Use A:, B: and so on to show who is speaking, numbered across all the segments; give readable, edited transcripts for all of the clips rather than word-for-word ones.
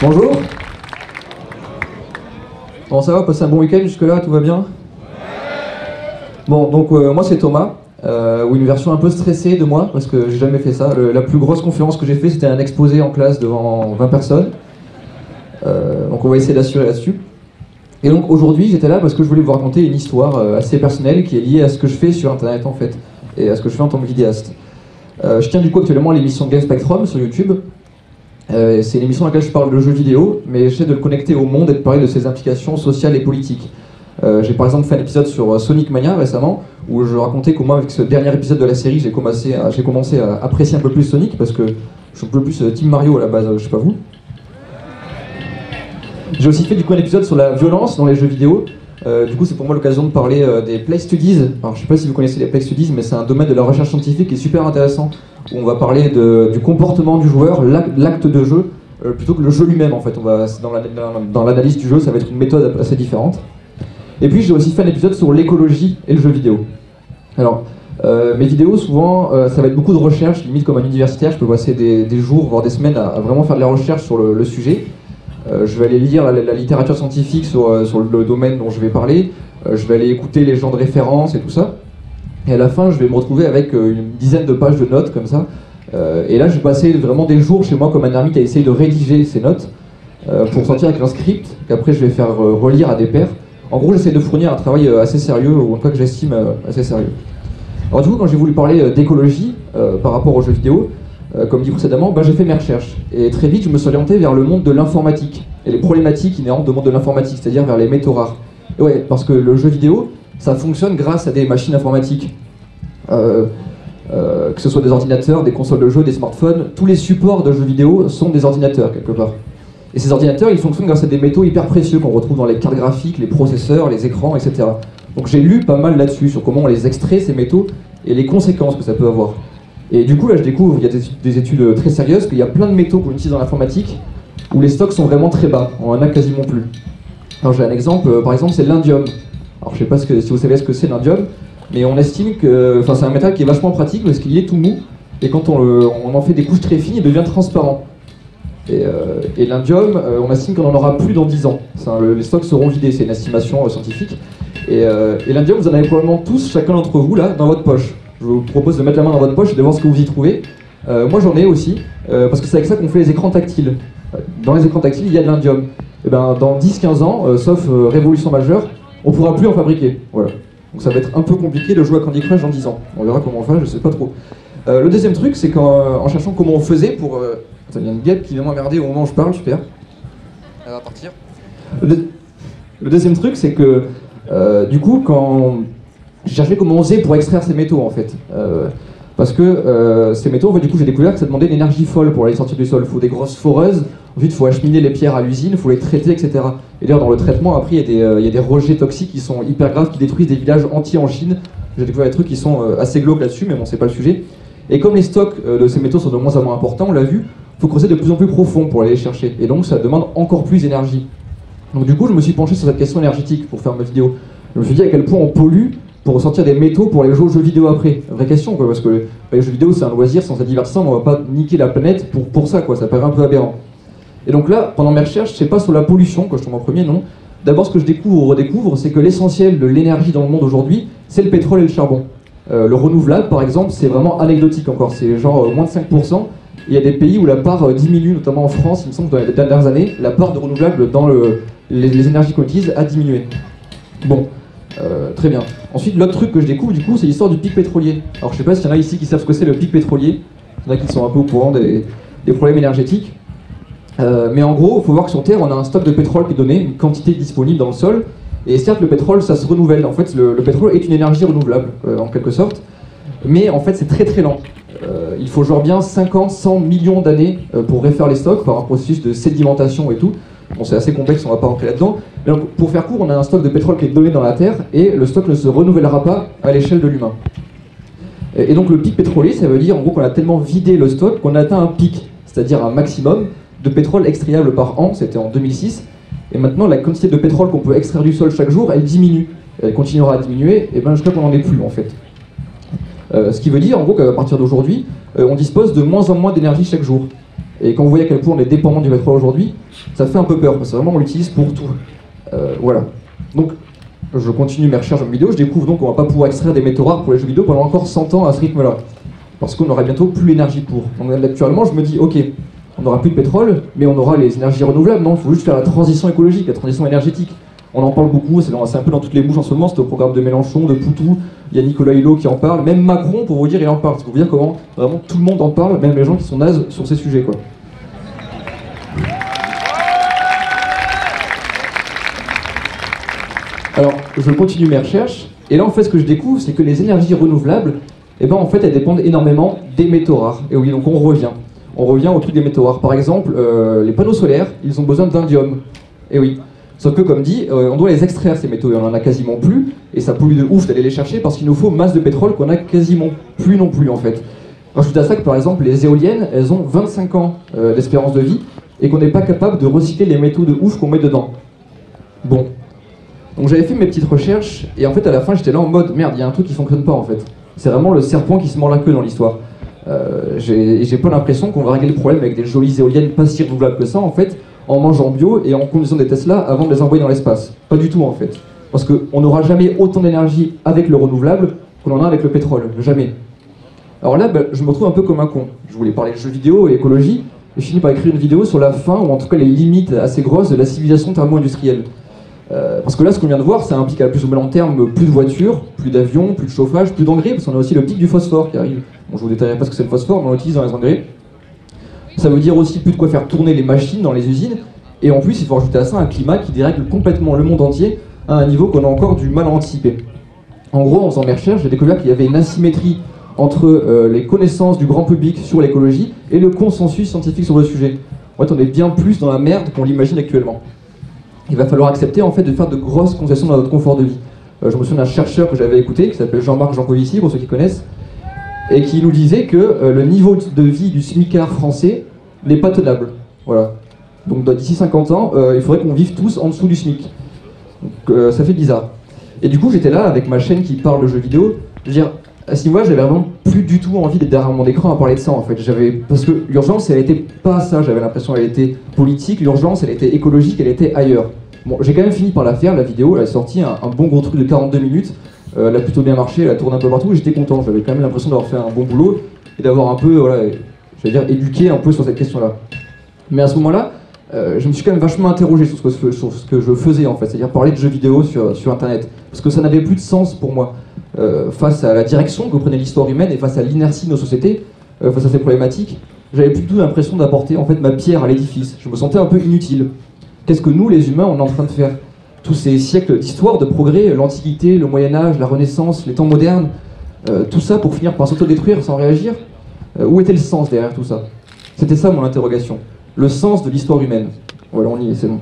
A: Bonjour. Bon, ça va, passer un bon week-end jusque-là, tout va bien? Bon, donc moi c'est Thomas, ou une version un peu stressée de moi, parce que j'ai jamais fait ça. La plus grosse conférence que j'ai fait, c'était un exposé en classe devant 20 personnes. Donc on va essayer d'assurer là-dessus. Et donc aujourd'hui, j'étais là parce que je voulais vous raconter une histoire assez personnelle qui est liée à ce que je fais sur Internet en fait, et à ce que je fais en tant que vidéaste. Je tiens du coup actuellement à l'émission Game Spectrum sur YouTube. C'est une émission dans laquelle je parle de jeux vidéo, mais j'essaie de le connecter au monde et de parler de ses implications sociales et politiques. J'ai par exemple fait un épisode sur Sonic Mania récemment, où je racontais comment avec ce dernier épisode de la série, j'ai commencé à apprécier un peu plus Sonic, parce que je suis un peu plus Team Mario à la base, je sais pas vous. J'ai aussi fait du coup un épisode sur la violence dans les jeux vidéo. Du coup c'est pour moi l'occasion de parler des Play Studies. Alors je sais pas si vous connaissez les Play Studies, mais c'est un domaine de la recherche scientifique qui est super intéressant, où on va parler du comportement du joueur, l'acte de jeu, plutôt que le jeu lui-même en fait. Dans l'analyse du jeu, ça va être une méthode assez différente. Et puis j'ai aussi fait un épisode sur l'écologie et le jeu vidéo. Alors mes vidéos souvent ça va être beaucoup de recherche, limite comme un universitaire, je peux passer des jours voire des semaines à vraiment faire de la recherche sur le sujet. Je vais aller lire la littérature scientifique sur le domaine dont je vais parler, je vais aller écouter les gens de référence et tout ça, et à la fin je vais me retrouver avec une dizaine de pages de notes comme ça, et là je vais passer vraiment des jours chez moi comme un ermite à essayer de rédiger ces notes pour sortir avec un script qu'après je vais faire relire à des pairs. En gros j'essaie de fournir un travail assez sérieux, ou en tout cas que j'estime assez sérieux. Alors du coup quand j'ai voulu parler d'écologie par rapport aux jeux vidéo, comme dit précédemment, j'ai fait mes recherches. Et très vite, je me suis orienté vers le monde de l'informatique et les problématiques inhérentes au monde de l'informatique, c'est-à-dire vers les métaux rares. Et ouais, parce que le jeu vidéo, ça fonctionne grâce à des machines informatiques. Que ce soit des ordinateurs, des consoles de jeux, des smartphones, tous les supports de jeux vidéo sont des ordinateurs, quelque part. Et ces ordinateurs, ils fonctionnent grâce à des métaux hyper précieux qu'on retrouve dans les cartes graphiques, les processeurs, les écrans, etc. Donc j'ai lu pas mal là-dessus, sur comment on les extrait, ces métaux, et les conséquences que ça peut avoir. Et du coup, là, je découvre, il y a des études très sérieuses, qu'il y a plein de métaux qu'on utilise dans l'informatique où les stocks sont vraiment très bas, on en a quasiment plus. Alors j'ai un exemple, par exemple, c'est l'indium. Alors je sais pas si vous savez ce que c'est l'indium, mais on estime que, c'est un métal qui est vachement pratique parce qu'il est tout mou, et quand on en fait des couches très fines, il devient transparent. Et l'indium, on estime qu'on en aura plus dans 10 ans. Les stocks seront vidés, c'est une estimation scientifique. Et l'indium, vous en avez probablement tous, chacun d'entre vous, là, dans votre poche. Je vous propose de mettre la main dans votre poche et de voir ce que vous y trouvez. Moi j'en ai aussi, parce que c'est avec ça qu'on fait les écrans tactiles. Dans les écrans tactiles, il y a de l'indium. Et dans 10-15 ans, sauf révolution majeure, on ne pourra plus en fabriquer. Voilà. Donc ça va être un peu compliqué de jouer à Candy Crush dans 10 ans. On verra comment on fait, je sais pas trop. Le deuxième truc, c'est qu'en cherchant comment on faisait pour... Attends, il y a une guêpe qui vient m'emmerder au moment où je parle, super. Elle va partir. Le deuxième truc, c'est que du coup, quand... j'ai cherché comment on faisait pour extraire ces métaux en fait. Parce que ces métaux, en fait, du coup j'ai découvert que ça demandait une énergie folle pour les sortir du sol. Il faut des grosses foreuses, ensuite il faut acheminer les pierres à l'usine, il faut les traiter, etc. Et d'ailleurs dans le traitement, après il y a des rejets toxiques qui sont hyper graves, qui détruisent des villages entiers en Chine. J'ai découvert des trucs qui sont assez glauques là-dessus, mais bon c'est pas le sujet. Et comme les stocks de ces métaux sont de moins en moins importants, on l'a vu, il faut creuser de plus en plus profond pour aller les chercher. Et donc ça demande encore plus d'énergie. Donc du coup je me suis penché sur cette question énergétique pour faire ma vidéo. Je me suis dit à quel point on pollue pour ressortir des métaux pour aller jouer aux jeux vidéo après. Vraie question, quoi, parce que les jeux vidéo c'est un loisir, c'est un divertissement, mais on va pas niquer la planète pour ça, quoi, ça paraît un peu aberrant. Et donc là, pendant mes recherches, c'est pas sur la pollution que je tombe en premier, non. D'abord, ce que je redécouvre, c'est que l'essentiel de l'énergie dans le monde aujourd'hui, c'est le pétrole et le charbon. Le renouvelable, par exemple, c'est vraiment anecdotique encore, c'est genre moins de 5%. Il y a des pays où la part diminue, notamment en France, il me semble que dans les dernières années, la part de renouvelable dans les énergies qu'on utilise a diminué. Bon. Très bien. Ensuite, l'autre truc que je découvre, du coup, c'est l'histoire du pic pétrolier. Alors, je sais pas s'il y en a ici qui savent ce que c'est le pic pétrolier. Il y en a qui sont un peu au courant des problèmes énergétiques. Mais en gros, il faut voir que sur Terre, on a un stock de pétrole qui est donné, une quantité disponible dans le sol. Et certes, le pétrole, ça se renouvelle. En fait, le pétrole est une énergie renouvelable, en quelque sorte. Mais en fait, c'est très très lent. Il faut genre bien 50, 100 millions d'années pour refaire les stocks par un processus de sédimentation et tout. Bon, c'est assez complexe, on va pas rentrer là-dedans. Mais donc, pour faire court, on a un stock de pétrole qui est donné dans la Terre et le stock ne se renouvellera pas à l'échelle de l'humain. Et donc le pic pétrolier, ça veut dire en gros qu'on a tellement vidé le stock qu'on a atteint un pic, c'est-à-dire un maximum de pétrole extrayable par an, c'était en 2006. Et maintenant, la quantité de pétrole qu'on peut extraire du sol chaque jour, elle diminue. Elle continuera à diminuer, et jusqu'à qu'on n'en ait plus en fait. Ce qui veut dire en gros qu'à partir d'aujourd'hui, on dispose de moins en moins d'énergie chaque jour. Et quand vous voyez à quel point on est dépendant du pétrole aujourd'hui, ça fait un peu peur, parce que vraiment on l'utilise pour tout. Voilà. Donc, je continue mes recherches en vidéo, je découvre donc qu'on va pas pouvoir extraire des métaux rares pour les jeux vidéo pendant encore 100 ans à ce rythme-là. Parce qu'on aura bientôt plus l'énergie pour. Donc actuellement, je me dis, ok, on n'aura plus de pétrole, mais on aura les énergies renouvelables, non, il faut juste faire la transition écologique, la transition énergétique. On en parle beaucoup, c'est un peu dans toutes les bouches en ce moment, c'est au programme de Mélenchon, de Poutou, il y a Nicolas Hulot qui en parle, même Macron, pour vous dire, il en parle. C'est pour vous dire comment vraiment tout le monde en parle, même les gens qui sont nazes sur ces sujets, quoi. Alors, je continue mes recherches, et là, en fait, ce que je découvre, c'est que les énergies renouvelables, eh ben, en fait, elles dépendent énormément des métaux rares. Et oui, donc on revient au truc des métaux rares. Par exemple, les panneaux solaires, ils ont besoin d'indium. Et oui. Sauf que, comme dit, on doit les extraire, ces métaux, et on en a quasiment plus, et ça pollue de ouf d'aller les chercher parce qu'il nous faut masse de pétrole qu'on a quasiment plus non plus, en fait. Rajoute à ça que, par exemple, les éoliennes, elles ont 25 ans d'espérance de vie, et qu'on n'est pas capable de recycler les métaux de ouf qu'on met dedans. Bon. Donc j'avais fait mes petites recherches, et en fait, à la fin, j'étais là en mode, merde, il y a un truc qui fonctionne pas, en fait. C'est vraiment le serpent qui se mord la queue dans l'histoire. J'ai pas l'impression qu'on va régler le problème avec des jolies éoliennes pas si renouvelables que ça, en fait, en mangeant bio et en conduisant des Tesla avant de les envoyer dans l'espace. Pas du tout, en fait. Parce qu'on n'aura jamais autant d'énergie avec le renouvelable qu'on en a avec le pétrole. Jamais. Alors là, je me retrouve un peu comme un con. Je voulais parler de jeux vidéo et écologie, et je finis par écrire une vidéo sur la fin, ou en tout cas les limites assez grosses de la civilisation thermo-industrielle. Parce que là, ce qu'on vient de voir, ça implique à plus ou moins long terme plus de voitures, plus d'avions, plus de chauffage, plus d'engrais, parce qu'on a aussi le pic du phosphore qui arrive. Bon, je vous détaillerai pas ce que c'est le phosphore, mais on l'utilise dans les engrais. Ça veut dire aussi plus de quoi faire tourner les machines dans les usines, et en plus, il faut rajouter à ça un climat qui dérègle complètement le monde entier à un niveau qu'on a encore du mal à anticiper. En gros, en faisant mes recherches, j'ai découvert qu'il y avait une asymétrie entre les connaissances du grand public sur l'écologie et le consensus scientifique sur le sujet. En fait, on est bien plus dans la merde qu'on l'imagine actuellement. Il va falloir accepter en fait de faire de grosses concessions dans notre confort de vie. Je me souviens d'un chercheur que j'avais écouté, qui s'appelle Jean-Marc Jancovici, pour ceux qui connaissent, et qui nous disait que le niveau de vie du smicard français n'est pas tenable. Voilà. Donc d'ici 50 ans, il faudrait qu'on vive tous en dessous du SMIC. Donc ça fait bizarre. Et du coup, j'étais là avec ma chaîne qui parle de jeux vidéo. Je veux dire, à ce niveau-là, j'avais vraiment plus du tout envie d'être derrière mon écran à parler de ça, en fait. Parce que l'urgence, elle était pas ça, j'avais l'impression qu'elle était politique, l'urgence, elle était écologique, elle était ailleurs. Bon, j'ai quand même fini par la faire, la vidéo, elle est sortie, un bon gros truc de 42 minutes, elle a plutôt bien marché, elle a tourné un peu partout, et j'étais content, j'avais quand même l'impression d'avoir fait un bon boulot, et d'avoir un peu, voilà, j'allais dire, éduqué un peu sur cette question-là. Mais à ce moment-là, je me suis quand même vachement interrogé sur ce que je faisais, en fait, c'est-à-dire parler de jeux vidéo sur Internet, parce que ça n'avait plus de sens pour moi. Face à la direction que prenait l'histoire humaine et face à l'inertie de nos sociétés, face à ces problématiques, j'avais plus du tout l'impression d'apporter en fait ma pierre à l'édifice. Je me sentais un peu inutile. Qu'est-ce que nous, les humains, on est en train de faire? Tous ces siècles d'histoire, de progrès, l'Antiquité, le Moyen-Âge, la Renaissance, les temps modernes, tout ça pour finir par s'autodétruire sans réagir? Où était le sens derrière tout ça? C'était ça mon interrogation. Le sens de l'histoire humaine. Voilà, on y est, c'est bon.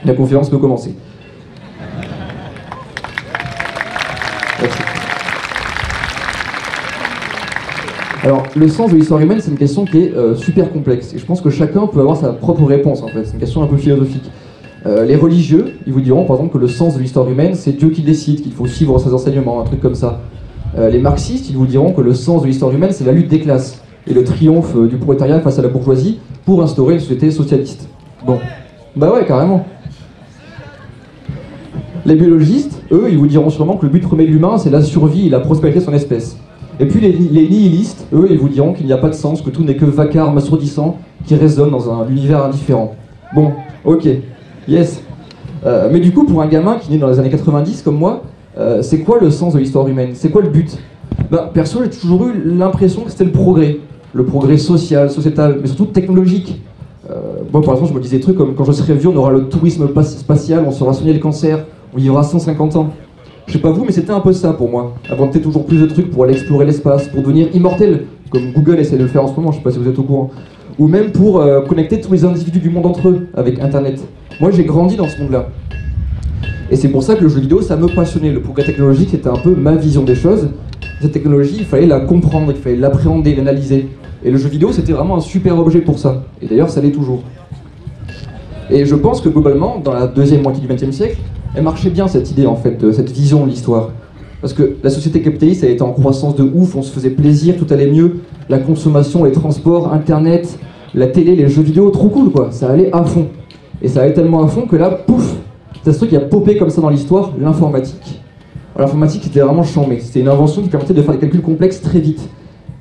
A: La conférence peut commencer. Merci. Alors, le sens de l'histoire humaine, c'est une question qui est super complexe. Et je pense que chacun peut avoir sa propre réponse, en fait. C'est une question un peu philosophique. Les religieux, ils vous diront, par exemple, que le sens de l'histoire humaine, c'est Dieu qui décide, qu'il faut suivre ses enseignements, un truc comme ça. Les marxistes, ils vous diront que le sens de l'histoire humaine, c'est la lutte des classes et le triomphe du prolétariat face à la bourgeoisie pour instaurer une société socialiste. Bon. Bah ouais, carrément. Les biologistes, eux, ils vous diront sûrement que le but premier de l'humain, c'est la survie et la prospérité de son espèce. Et puis les nihilistes, eux, ils vous diront qu'il n'y a pas de sens, que tout n'est que vacarme assourdissant qui résonne dans un univers indifférent. Bon, ok, yes. Mais du coup, pour un gamin qui naît dans les années 90 comme moi, c'est quoi le sens de l'histoire humaine? C'est quoi le but? Ben, perso, j'ai toujours eu l'impression que c'était le progrès social, sociétal, mais surtout technologique. Moi, par exemple, je me disais des trucs comme quand je serai vieux, on aura le tourisme spatial, on saura soigner le cancer, on vivra 150 ans. Je sais pas vous, mais c'était un peu ça pour moi. Inventer toujours plus de trucs pour aller explorer l'espace, pour devenir immortel, comme Google essaie de le faire en ce moment, je sais pas si vous êtes au courant. Ou même pour connecter tous les individus du monde entre eux, avec Internet. Moi, j'ai grandi dans ce monde-là. Et c'est pour ça que le jeu vidéo, ça me passionnait. Le progrès technologique, c'était un peu ma vision des choses. Cette technologie, il fallait la comprendre, il fallait l'appréhender, l'analyser. Et le jeu vidéo, c'était vraiment un super objet pour ça. Et d'ailleurs, ça l'est toujours. Et je pense que globalement, dans la deuxième moitié du XXe siècle, elle marchait bien cette idée en fait, cette vision de l'histoire. Parce que la société capitaliste, elle était en croissance de ouf, on se faisait plaisir, tout allait mieux. La consommation, les transports, Internet, la télé, les jeux vidéo, trop cool quoi, ça allait à fond. Et ça allait tellement à fond que là, pouf, c'est ce truc qui a popé comme ça dans l'histoire, l'informatique. L'informatique c'était vraiment chambé, c'était une invention qui permettait de faire des calculs complexes très vite.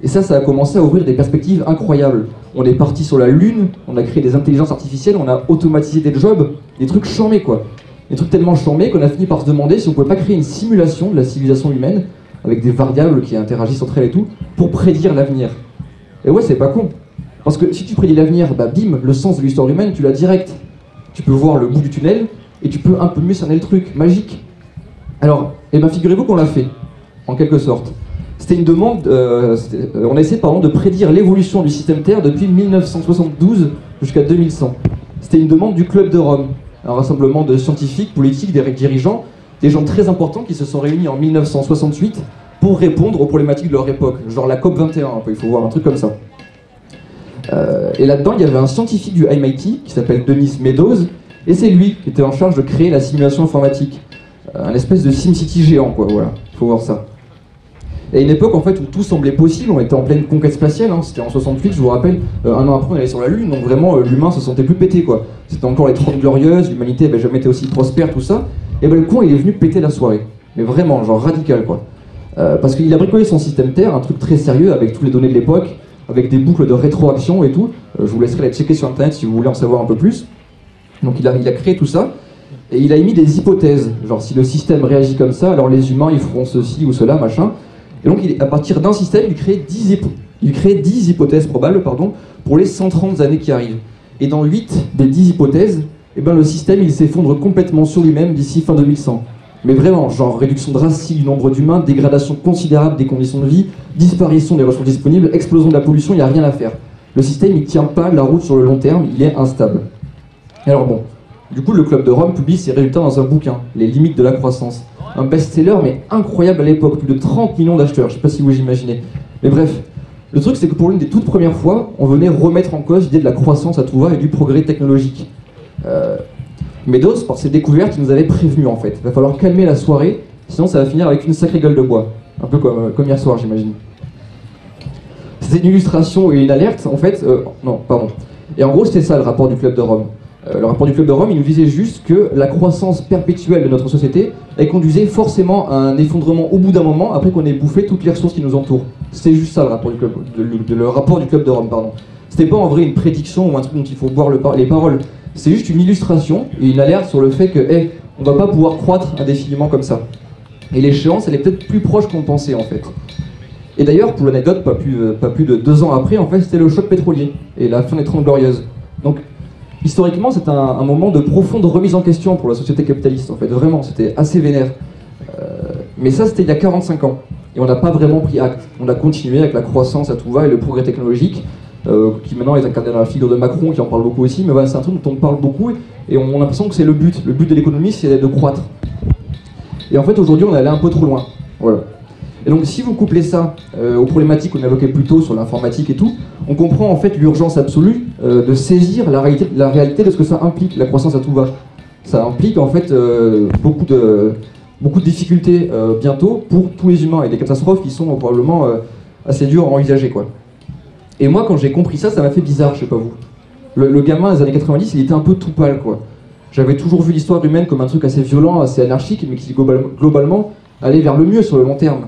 A: Et ça a commencé à ouvrir des perspectives incroyables. On est parti sur la Lune, on a créé des intelligences artificielles, on a automatisé des jobs, des trucs chambés quoi. Des trucs tellement chambés qu'on a fini par se demander si on pouvait pas créer une simulation de la civilisation humaine, avec des variables qui interagissent entre elles et tout, pour prédire l'avenir. Et ouais, c'est pas con. Parce que si tu prédis l'avenir, bah bim, le sens de l'histoire humaine, tu l'as direct. Tu peux voir le bout du tunnel, et tu peux un peu mieux cerner le truc, magique. Alors, eh ben figurez-vous qu'on l'a fait, en quelque sorte. C'était une demande, on a essayé de prédire l'évolution du système Terre depuis 1972 jusqu'à 2100. C'était une demande du Club de Rome, un rassemblement de scientifiques, politiques, des dirigeants, des gens très importants qui se sont réunis en 1968 pour répondre aux problématiques de leur époque, genre la COP 21, il faut voir un truc comme ça. Et là-dedans, il y avait un scientifique du MIT qui s'appelle Denis Meadows, et c'est lui qui était en charge de créer la simulation informatique. Un espèce de SimCity géant, quoi, voilà, faut voir ça. Et à une époque en fait où tout semblait possible, on était en pleine conquête spatiale, hein, c'était en 68, je vous rappelle, un an après on allait sur la Lune, donc vraiment l'humain se sentait plus pété quoi. C'était encore les 30 glorieuses, l'humanité avait jamais été aussi prospère, tout ça, et ben le con il est venu péter la soirée. Mais vraiment, genre radical quoi. Parce qu'il a bricolé son système Terre, un truc très sérieux avec toutes les données de l'époque, avec des boucles de rétroaction et tout. Je vous laisserai la checker sur internet si vous voulez en savoir un peu plus. Donc il a créé tout ça. Et il a émis des hypothèses, genre si le système réagit comme ça, alors les humains ils feront ceci ou cela, machin. Et donc à partir d'un système, il crée 10 hypothèses probables pour les 130 années qui arrivent. Et dans 8 des 10 hypothèses, eh ben, le système il s'effondre complètement sur lui-même d'ici fin 2100. Mais vraiment, genre réduction drastique du nombre d'humains, dégradation considérable des conditions de vie, disparition des ressources disponibles, explosion de la pollution, il n'y a rien à faire. Le système il tient pas la route sur le long terme, il est instable. Alors bon. Du coup, le Club de Rome publie ses résultats dans un bouquin, Les limites de la croissance. Un best-seller, mais incroyable à l'époque, plus de 30 millions d'acheteurs, je sais pas si vous imaginez. Mais bref, le truc c'est que pour l'une des toutes premières fois, on venait remettre en cause l'idée de la croissance à tout va et du progrès technologique. Meadows, par ses découvertes, il nous avait prévenu en fait. Il va falloir calmer la soirée, sinon ça va finir avec une sacrée gueule de bois. Un peu comme hier soir, j'imagine. C'était une illustration et une alerte, en fait. Non, pardon. Et en gros, c'était ça le rapport du Club de Rome. Le rapport du Club de Rome, il nous disait juste que la croissance perpétuelle de notre société, elle conduisait forcément à un effondrement au bout d'un moment, après qu'on ait bouffé toutes les ressources qui nous entourent. C'était juste ça le rapport du Club de Rome, pardon. C'était pas en vrai une prédiction ou un truc dont il faut boire les paroles. C'est juste une illustration et une alerte sur le fait que, on va pas pouvoir croître indéfiniment comme ça. Et l'échéance, elle est peut-être plus proche qu'on pensait en fait. Et d'ailleurs, pour l'anecdote, pas plus de 2 ans après, en fait, c'était le choc pétrolier et la fin des 30 glorieuses. Donc, historiquement, c'est un moment de profonde remise en question pour la société capitaliste, en fait, vraiment, c'était assez vénère. Mais ça, c'était il y a 45 ans, et on n'a pas vraiment pris acte. On a continué avec la croissance à tout va et le progrès technologique, qui maintenant est incarné dans la figure de Macron, qui en parle beaucoup aussi, mais voilà, c'est un truc dont on parle beaucoup, et on a l'impression que c'est le but. Le but de l'économie, c'est de croître. Et en fait, aujourd'hui, on est allé un peu trop loin. Voilà. Et donc si vous couplez ça aux problématiques qu'on évoquait plus tôt sur l'informatique et tout, on comprend en fait l'urgence absolue de saisir la réalité de ce que ça implique, la croissance à tout va. Ça implique en fait beaucoup de difficultés bientôt pour tous les humains et des catastrophes qui sont probablement assez dures à envisager quoi. Et moi quand j'ai compris ça, ça m'a fait bizarre, je sais pas vous. Le gamin des années 90, il était un peu tout pâle quoi. J'avais toujours vu l'histoire humaine comme un truc assez violent, assez anarchique, mais qui globalement allait vers le mieux sur le long terme.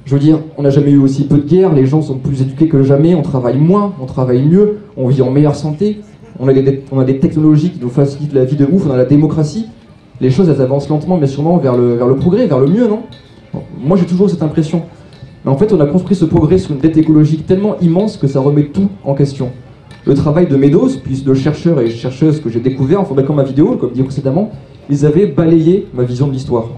A: Je veux dire, on n'a jamais eu aussi peu de guerres, les gens sont plus éduqués que jamais, on travaille moins, on travaille mieux, on vit en meilleure santé, on a des technologies qui nous facilitent la vie de ouf, on a la démocratie. Les choses, elles avancent lentement mais sûrement vers le progrès, vers le mieux, non? Moi j'ai toujours cette impression. Mais en fait, on a construit ce progrès sur une dette écologique tellement immense que ça remet tout en question. Le travail de Meadows, puis de chercheurs et chercheuses que j'ai découverts en fabriquant ma vidéo, comme dit précédemment, ils avaient balayé ma vision de l'histoire.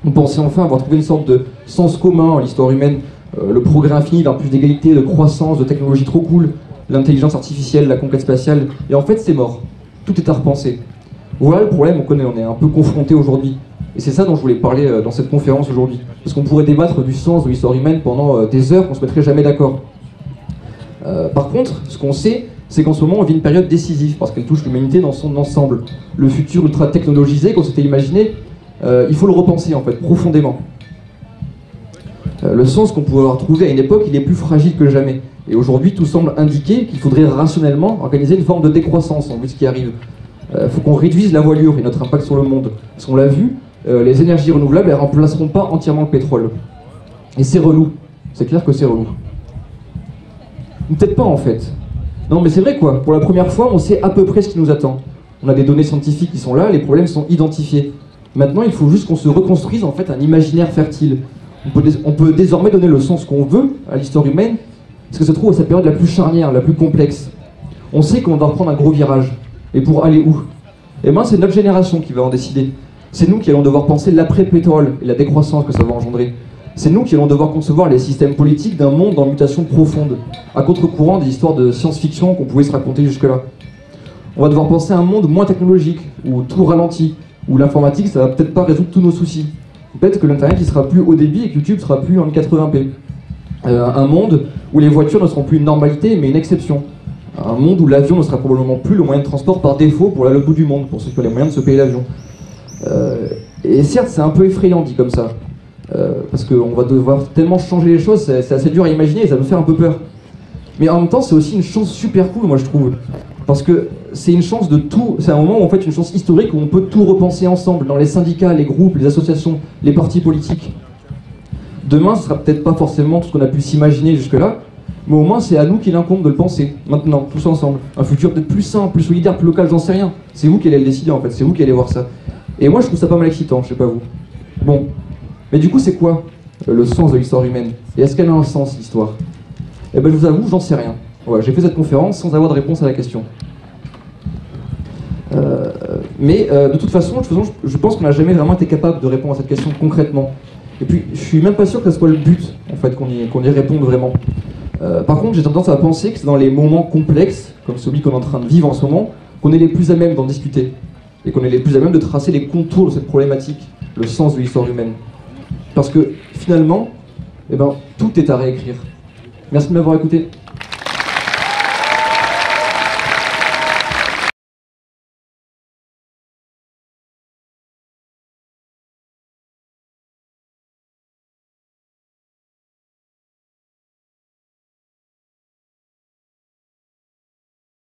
A: On pensait enfin avoir trouvé une sorte de sens commun en l'histoire humaine, le progrès infini vers plus d'égalité, de croissance, de technologie trop cool, l'intelligence artificielle, la conquête spatiale, et en fait c'est mort. Tout est à repenser. Voilà le problème, on est un peu confronté aujourd'hui. Et c'est ça dont je voulais parler dans cette conférence aujourd'hui. Parce qu'on pourrait débattre du sens de l'histoire humaine pendant des heures, on se mettrait jamais d'accord. Par contre, ce qu'on sait, c'est qu'en ce moment on vit une période décisive, parce qu'elle touche l'humanité dans son ensemble. Le futur ultra technologisé qu'on s'était imaginé, il faut le repenser en fait, profondément. Le sens qu'on pouvait avoir trouvé à une époque, il est plus fragile que jamais. Et aujourd'hui, tout semble indiquer qu'il faudrait rationnellement organiser une forme de décroissance en vue de ce qui arrive. Il faut qu'on réduise la voilure et notre impact sur le monde. Parce qu'on l'a vu, les énergies renouvelables, elles ne remplaceront pas entièrement le pétrole. Et c'est relou. C'est clair que c'est relou. Peut-être pas en fait. Non mais c'est vrai quoi, pour la première fois, on sait à peu près ce qui nous attend. On a des données scientifiques qui sont là, les problèmes sont identifiés. Maintenant, il faut juste qu'on se reconstruise en fait un imaginaire fertile. On peut désormais donner le sens qu'on veut à l'histoire humaine, parce que se trouve à cette période la plus charnière, la plus complexe. On sait qu'on doit prendre un gros virage. Et pour aller où? Eh bien, c'est notre génération qui va en décider. C'est nous qui allons devoir penser l'après-pétrole et la décroissance que ça va engendrer. C'est nous qui allons devoir concevoir les systèmes politiques d'un monde en mutation profonde, à contre-courant des histoires de science-fiction qu'on pouvait se raconter jusque-là. On va devoir penser à un monde moins technologique, où tout ralentit, où l'informatique, ça va peut-être pas résoudre tous nos soucis. Peut-être que l'Internet, il sera plus haut débit et que YouTube sera plus en 1080p. Un monde où les voitures ne seront plus une normalité, mais une exception. Un monde où l'avion ne sera probablement plus le moyen de transport par défaut pour aller au bout du monde, pour ceux qui ont les moyens de se payer l'avion. Et certes, c'est un peu effrayant dit comme ça. Parce qu'on va devoir tellement changer les choses, c'est assez dur à imaginer et ça me fait un peu peur. Mais en même temps, c'est aussi une chance super cool, moi je trouve. Parce que c'est une chance de tout, c'est un moment où on fait une chance historique où on peut tout repenser ensemble, dans les syndicats, les groupes, les associations, les partis politiques. Demain, ce sera peut-être pas forcément tout ce qu'on a pu s'imaginer jusque-là, mais au moins c'est à nous qu'il incombe de le penser, maintenant, tous ensemble. Un futur peut-être plus sain, plus solidaire, plus local, j'en sais rien. C'est vous qui allez le décider en fait, c'est vous qui allez voir ça. Et moi je trouve ça pas mal excitant, je sais pas vous. Bon. Mais du coup, c'est quoi le sens de l'histoire humaine? Et est-ce qu'elle a un sens, l'histoire? Eh ben, je vous avoue, j'en sais rien. Ouais, j'ai fait cette conférence sans avoir de réponse à la question. Mais de toute façon, je pense qu'on n'a jamais vraiment été capable de répondre à cette question concrètement. Et puis, je suis même pas sûr que ce soit le but, en fait, qu'on y réponde vraiment. Par contre, j'ai tendance à penser que c'est dans les moments complexes, comme celui qu'on est en train de vivre en ce moment, qu'on est les plus à même d'en discuter. Et qu'on est les plus à même de tracer les contours de cette problématique, le sens de l'histoire humaine. Parce que finalement, eh ben, tout est à réécrire. Merci de m'avoir écouté.